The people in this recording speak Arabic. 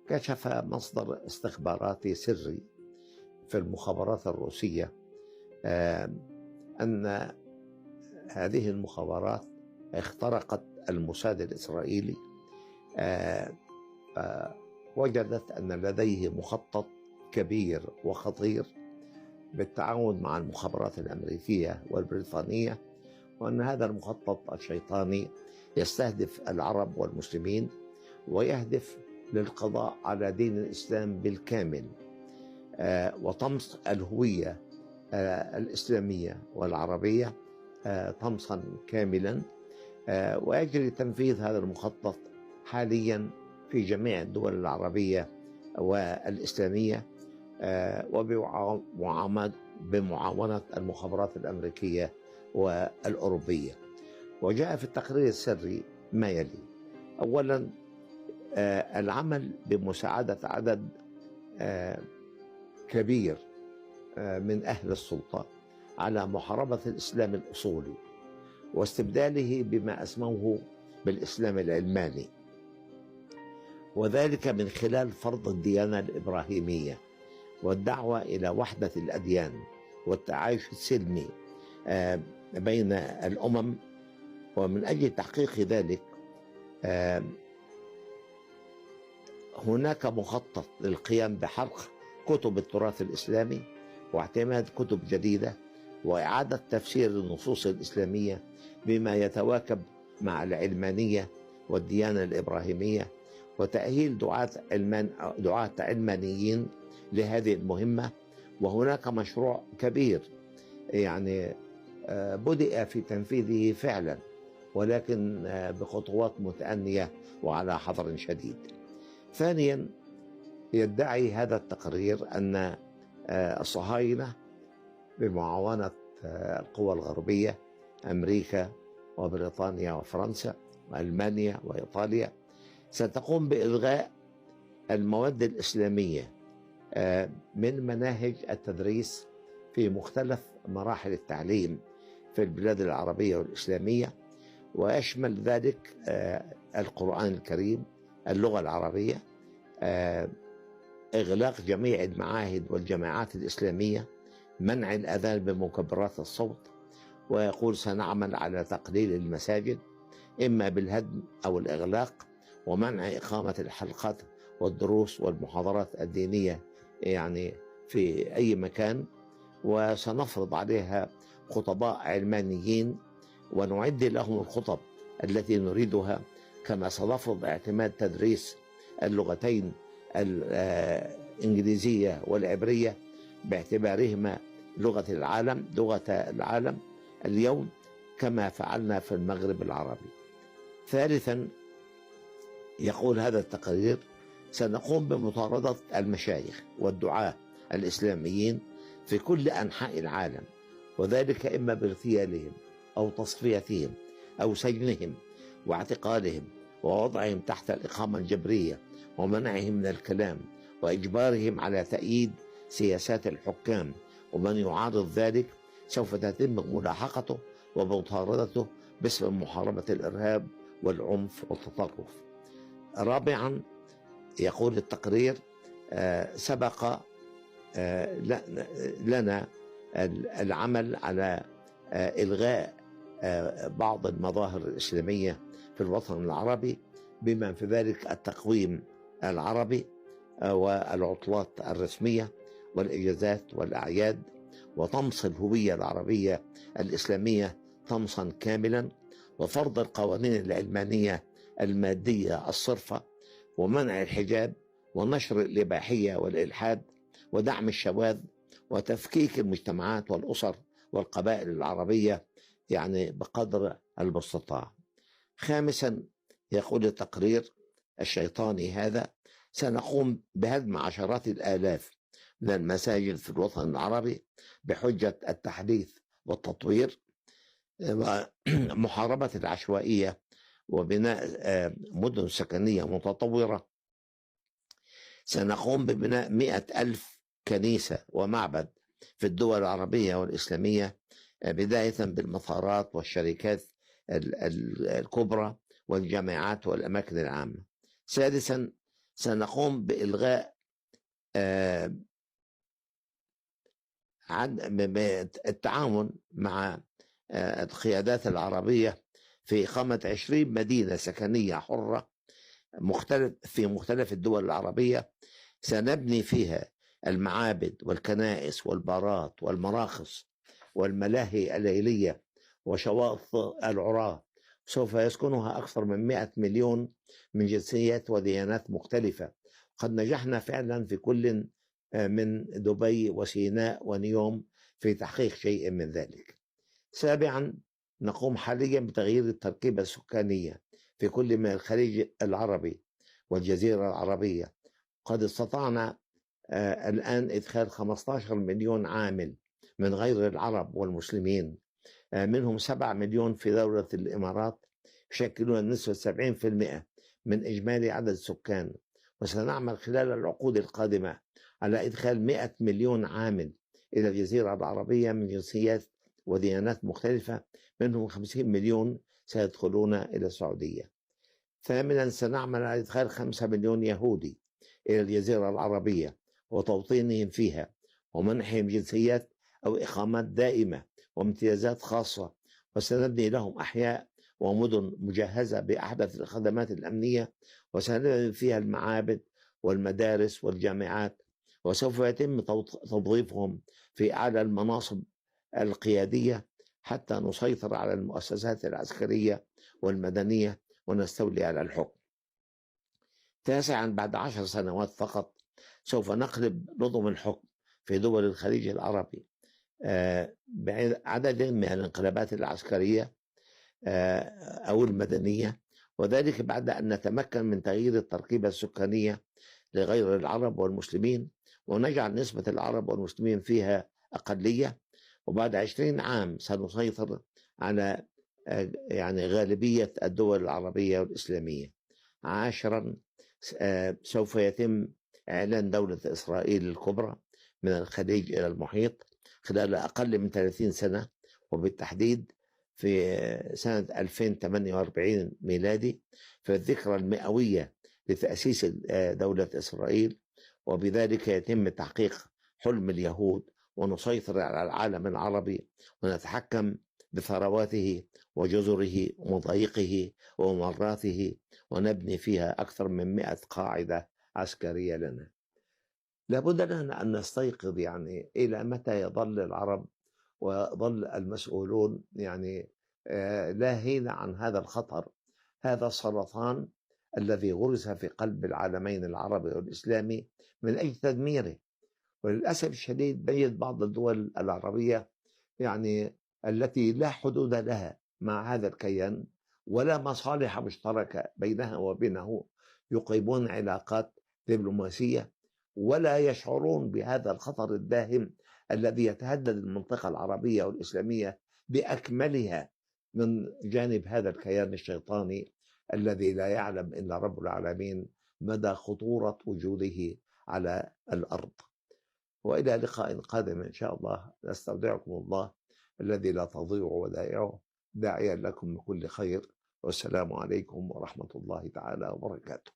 كشف مصدر استخباراتي سري في المخابرات الروسية أن هذه المخابرات اخترقت الموساد الإسرائيلي، وجدت أن لديه مخطط كبير وخطير بالتعاون مع المخابرات الأمريكية والبريطانية، وأن هذا المخطط الشيطاني يستهدف العرب والمسلمين ويهدف للقضاء على دين الإسلام بالكامل وطمس الهوية الإسلامية والعربية طمسا كاملا. ويجري تنفيذ هذا المخطط حاليا في جميع الدول العربية والإسلامية بمعاونة المخابرات الأمريكية والأوروبية. وجاء في التقرير السري ما يلي: أولا، العمل بمساعدة عدد كبير من أهل السلطة على محاربة الإسلام الأصولي واستبداله بما أسموه بالإسلام العلماني، وذلك من خلال فرض الديانة الإبراهيمية والدعوة إلى وحدة الأديان والتعايش السلمي بين الأمم. ومن أجل تحقيق ذلك هناك مخطط للقيام بحرق كتب التراث الإسلامي واعتماد كتب جديدة وإعادة تفسير النصوص الإسلامية بما يتواكب مع العلمانية والديانة الإبراهيمية، وتأهيل دعاة علمانيين لهذه المهمة. وهناك مشروع كبير بدأ في تنفيذه فعلا، ولكن بخطوات متأنية وعلى حذر شديد. ثانيا، يدعي هذا التقرير أن الصهاينة بمعاونة القوى الغربية أمريكا وبريطانيا وفرنسا وألمانيا وإيطاليا ستقوم بإلغاء المواد الإسلامية من مناهج التدريس في مختلف مراحل التعليم في البلاد العربية والإسلامية، ويشمل ذلك القرآن الكريم، اللغة العربية، إغلاق جميع المعاهد والجامعات الإسلامية، منع الأذان بمكبرات الصوت. ويقول: سنعمل على تقليل المساجد إما بالهدم أو الإغلاق، ومنع إقامة الحلقات والدروس والمحاضرات الدينية في أي مكان، وسنفرض عليها خطباء علمانيين ونعد لهم الخطب التي نريدها، كما سنفرض اعتماد تدريس اللغتين الإنجليزية والعبرية باعتبارهما لغة العالم اليوم، كما فعلنا في المغرب العربي. ثالثا، يقول هذا التقرير: سنقوم بمطاردة المشايخ والدعاة الإسلاميين في كل أنحاء العالم، وذلك إما باغتيالهم أو تصفيتهم أو سجنهم واعتقالهم ووضعهم تحت الإقامة الجبرية ومنعهم من الكلام وإجبارهم على تأييد سياسات الحكام، ومن يعارض ذلك سوف تتم ملاحقته ومطاردته باسم محاربة الإرهاب والعنف والتطرف. رابعا، يقول التقرير: سبق لنا العمل على إلغاء بعض المظاهر الإسلامية في الوطن العربي، بما في ذلك التقويم العربي والعطلات الرسمية والإجازات والأعياد، وطمس الهوية العربية الإسلامية طمسا كاملا، وفرض القوانين العلمانية المادية الصرفة، ومنع الحجاب، ونشر الإباحية والإلحاد، ودعم الشواذ، وتفكيك المجتمعات والأسر والقبائل العربية بقدر المستطاع. خامسا، يقول التقرير الشيطاني هذا: سنقوم بهدم عشرات الآلاف من المساجد في الوطن العربي بحجة التحديث والتطوير ومحاربة العشوائية وبناء مدن سكنية متطورة. سنقوم ببناء 100,000 كنيسة ومعبد في الدول العربية والإسلامية، بداية بالمطارات والشركات الكبرى والجامعات والأماكن العامة. سادسا، سنقوم بإلغاء التعاون مع القيادات العربية في إقامة 20 مدينة سكنية حرة في مختلف الدول العربية، سنبني فيها المعابد والكنائس والبارات والمراقص والملاهي الليلية وشواطئ العراة. سوف يسكنها أكثر من 100 مليون من جنسيات وديانات مختلفة. قد نجحنا فعلا في كل من دبي وسيناء ونيوم في تحقيق شيء من ذلك. سابعا، نقوم حاليا بتغيير التركيبة السكانية في كل من الخليج العربي والجزيرة العربية. قد استطعنا الآن إدخال 15 مليون عامل من غير العرب والمسلمين، منهم 7 مليون في دولة الإمارات يشكلون نسبة 70% من إجمالي عدد السكان. وسنعمل خلال العقود القادمة على إدخال 100 مليون عامل إلى الجزيرة العربية من جنسيات وديانات مختلفة، منهم 50 مليون سيدخلون إلى السعودية. ثامنا، سنعمل على إدخال 5 مليون يهودي إلى الجزيرة العربية وتوطينهم فيها ومنحهم جنسيات أو إقامات دائمة وامتيازات خاصة، وسنبني لهم أحياء ومدن مجهزة بأحدث الخدمات الأمنية، وسنبني فيها المعابد والمدارس والجامعات، وسوف يتم توظيفهم في أعلى المناصب القيادية حتى نسيطر على المؤسسات العسكرية والمدنية ونستولي على الحكم. تاسعا، بعد 10 سنوات فقط سوف نقلب نظم الحكم في دول الخليج العربي بعدد من الانقلابات العسكرية أو المدنية، وذلك بعد أن نتمكن من تغيير التركيبة السكانية لغير العرب والمسلمين ونجعل نسبة العرب والمسلمين فيها أقلية. وبعد 20 عام سنسيطر على يعني غالبية الدول العربية والإسلامية. 10، سوف يتم إعلان دولة إسرائيل الكبرى من الخليج إلى المحيط خلال أقل من 30 سنة، وبالتحديد في سنة 2048 ميلادي، في الذكرى المئوية لتأسيس دولة إسرائيل. وبذلك يتم تحقيق حلم اليهود ونسيطر على العالم العربي ونتحكم بثرواته وجزره ومضايقه وممراته، ونبني فيها أكثر من 100 قاعدة عسكرية لنا. لابد لنا أن نستيقظ يعني إلى متى يظل العرب وظل المسؤولون يعني لاهين عن هذا الخطر، هذا السرطان الذي غرس في قلب العالمين العربي والإسلامي من أجل تدميره. وللأسف الشديد بيد بعض الدول العربية يعني التي لا حدود لها مع هذا الكيان ولا مصالح مشتركة بينها وبينه، يقيمون علاقات دبلوماسية ولا يشعرون بهذا الخطر الداهم الذي يتهدد المنطقة العربية والإسلامية بأكملها من جانب هذا الكيان الشيطاني الذي لا يعلم إلا رب العالمين مدى خطورة وجوده على الأرض. وإلى لقاء قادم إن شاء الله، نستودعكم الله الذي لا تضيع ودائعه، داعيا لكم بكل خير، والسلام عليكم ورحمة الله تعالى وبركاته.